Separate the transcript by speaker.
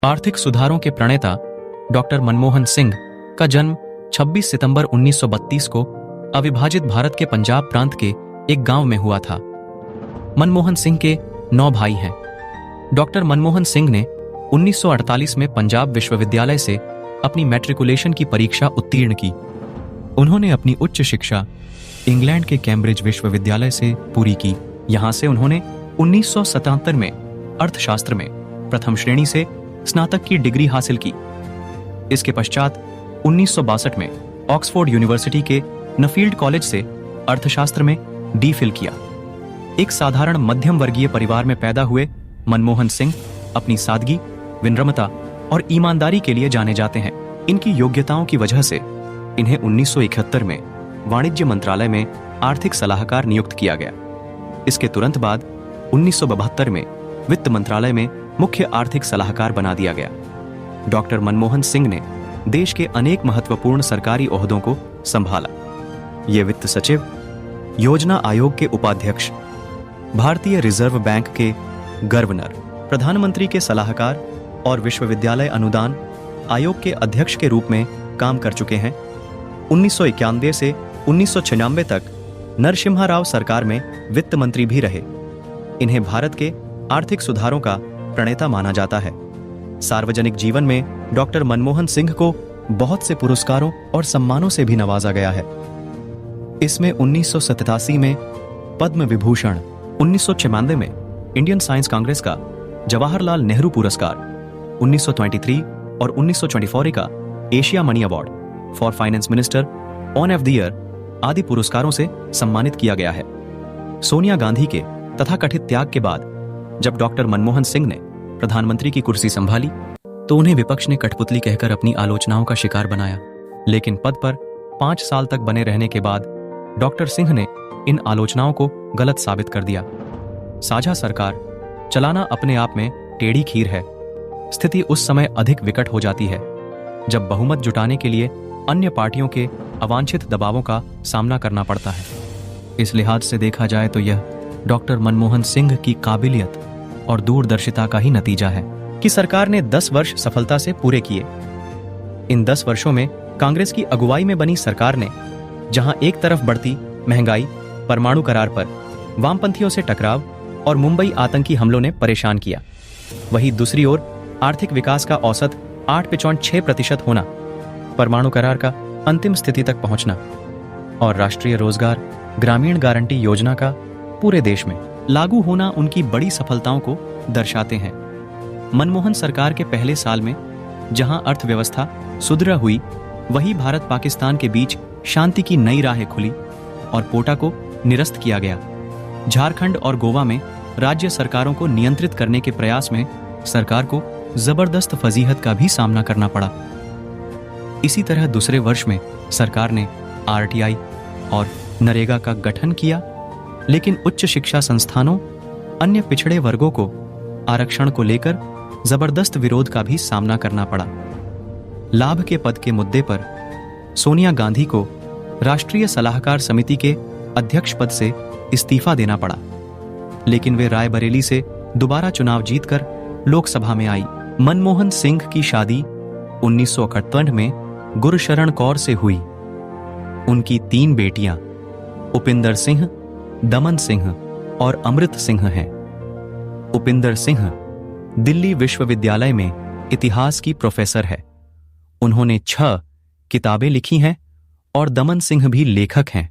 Speaker 1: आर्थिक सुधारों के प्रणेता डॉक्टर मनमोहन सिंह का जन्म 26 सितंबर 1932 को अविभाजित भारत के पंजाब प्रांत के एक गांव में हुआ था। मनमोहन सिंह के 9 भाई हैं। डॉक्टर मनमोहन सिंह ने 1948 में पंजाब विश्वविद्यालय से अपनी मैट्रिकुलेशन की परीक्षा उत्तीर्ण की। उन्होंने अपनी उच्च शिक्षा इंग्लैंड के कैम्ब्रिज विश्वविद्यालय से पूरी की। यहां से उन्होंने 1977 में अर्थशास्त्र में प्रथम श्रेणी से स्नातक की डिग्री हासिल की। इसके पश्चात 1962 में ऑक्सफोर्ड यूनिवर्सिटी के नफील्ड कॉलेज से अर्थशास्त्र में डी.फिल किया। एक साधारण मध्यम वर्गीय परिवार में पैदा हुए मनमोहन सिंह अपनी सादगी, विनम्रता और ईमानदारी के लिए जाने जाते हैं। इनकी योग्यताओं की वजह से इन्हें 1971 में वाणिज्य मंत्रालय में आर्थिक सलाहकार नियुक्त किया गया। इसके तुरंत बाद 1972 में वित्त मंत्रालय में मुख्य आर्थिक सलाहकार बना दिया गया। डॉक्टर मनमोहन सिंह ने देश के अनेक महत्वपूर्ण सरकारी ओहदों को संभाला। ये वित्त सचिव, योजना आयोग के उपाध्यक्ष, भारतीय रिजर्व बैंक के गवर्नर, प्रधानमंत्री के सलाहकार और विश्वविद्यालय अनुदान आयोग के अध्यक्ष के रूप में काम कर चुके हैं। 1991 से 1996 तक नरसिम्हा राव सरकार में वित्त मंत्री भी रहे। इन्हें भारत के आर्थिक सुधारों का प्रणेता माना जाता है। सार्वजनिक जीवन में डॉक्टर मनमोहन सिंह को बहुत से पुरस्कारों और सम्मानों से भी नवाजा गया है। इसमें 1987 में पद्म विभूषण, 1996 में इंडियन साइंस कांग्रेस का जवाहरलाल नेहरू पुरस्कार, 1923 और 1924 का Asia money award for finance minister on off the year आदि पुरस्कारों से सम्मानित किया गया है। सोनिया गांधी के तथाकथित त्याग के बाद जब डॉक्टर मनमोहन सिंह ने प्रधानमंत्री की कुर्सी संभाली तो उन्हें विपक्ष ने कठपुतली कहकर अपनी आलोचनाओं का शिकार बनाया। लेकिन पद पर 5 साल तक बने रहने के बाद डॉक्टर सिंह ने इन आलोचनाओं को गलत साबित कर दिया। साझा सरकार चलाना अपने आप में टेढ़ी खीर है। स्थिति उस समय अधिक विकट हो जाती है जब बहुमत जुटाने के लिए अन्य पार्टियों के अवांछित दबावों का सामना करना पड़ता है। इस लिहाज से देखा जाए तो यह डॉक्टर मनमोहन सिंह की काबिलियत और दूरदर्शिता का ही नतीजा है कि सरकार ने 10 वर्ष सफलता से पूरे किए। इन 10 वर्षों में कांग्रेस की अगुवाई में बनी सरकार ने जहां एक तरफ बढ़ती महंगाई, परमाणु करार पर वामपंथियों से टकराव और मुंबई आतंकी हमलों ने परेशान किया, वहीं दूसरी ओर आर्थिक विकास का औसत 8.6% होना, परमाणु करार का अंतिम स्थिति तक पहुंचना और राष्ट्रीय रोजगार ग्रामीण गारंटी योजना का पूरे देश में लागू होना उनकी बड़ी सफलताओं को दर्शाते हैं। मनमोहन सरकार के पहले साल में जहां अर्थव्यवस्था सुदृढ़ हुई, वहीं भारत पाकिस्तान के बीच शांति की नई राहें खुली और पोटा को निरस्त किया गया। झारखंड और गोवा में राज्य सरकारों को नियंत्रित करने के प्रयास में सरकार को जबरदस्त फजीहत का भी सामना करना पड़ा। इसी तरह दूसरे वर्ष में सरकार ने आरटीआई और नरेगा का गठन किया, लेकिन उच्च शिक्षा संस्थानों, अन्य पिछड़े वर्गों को आरक्षण को लेकर जबरदस्त विरोध का भी सामना करना पड़ा। लाभ के पद के मुद्दे पर सोनिया गांधी को राष्ट्रीय सलाहकार समिति के अध्यक्ष पद से इस्तीफा देना पड़ा, लेकिन वे रायबरेली से दोबारा चुनाव जीतकर लोकसभा में आई। मनमोहन सिंह की शादी 1961 में गुरशरण कौर से हुई। उनकी 3 बेटियां उपिंदर सिंह, दमन सिंह और अमृत सिंह हैं। उपिंदर सिंह दिल्ली विश्वविद्यालय में इतिहास की प्रोफेसर है। उन्होंने 6 किताबें लिखी हैं और दमन सिंह भी लेखक हैं।